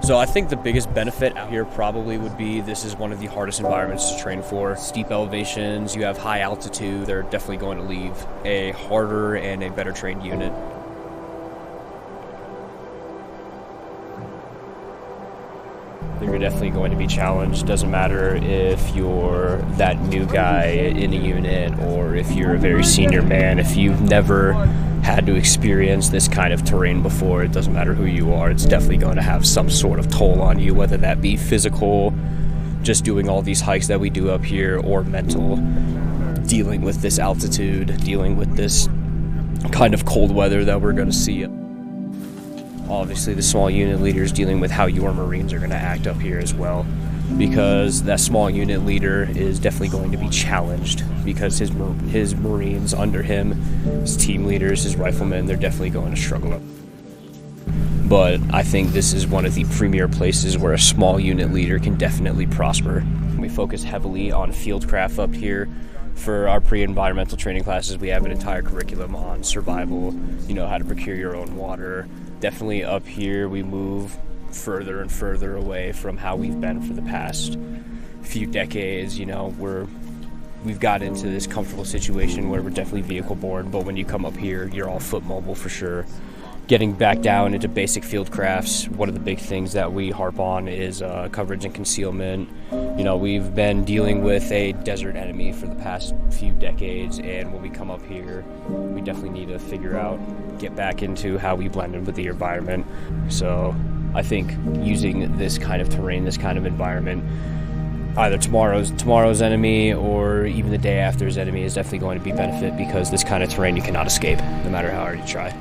So I think the biggest benefit out here probably would be this is one of the hardest environments to train for. Steep elevations, you have high altitude, they're definitely going to leave a harder and a better trained unit. You're definitely going to be challenged. Doesn't matter if you're that new guy in a unit or if you're a very senior man. If you've never had to experience this kind of terrain before, it doesn't matter who you are, it's definitely going to have some sort of toll on you, whether that be physical, just doing all these hikes that we do up here, or mental, dealing with this altitude, dealing with this kind of cold weather that we're going to see. Obviously, the small unit leader is dealing with how your Marines are going to act up here as well, because that small unit leader is definitely going to be challenged because his Marines under him, his team leaders, his riflemen, they're definitely going to struggle up. But I think this is one of the premier places where a small unit leader can definitely prosper. We focus heavily on fieldcraft up here. For our pre-environmental training classes, we have an entire curriculum on survival, how to procure your own water. Definitely up here, we move further and further away from how we've been for the past few decades. We've got into this comfortable situation where we're definitely vehicle borne, but when you come up here, you're all foot mobile for sure. Getting back down into basic field crafts, one of the big things that we harp on is coverage and concealment. We've been dealing with a desert enemy for the past few decades, and when we come up here, we definitely need to figure out, get back into how we blend in with the environment. So I think using this kind of terrain, this kind of environment, either tomorrow's enemy or even the day after's enemy, is definitely going to be benefit, because this kind of terrain you cannot escape, no matter how hard you try.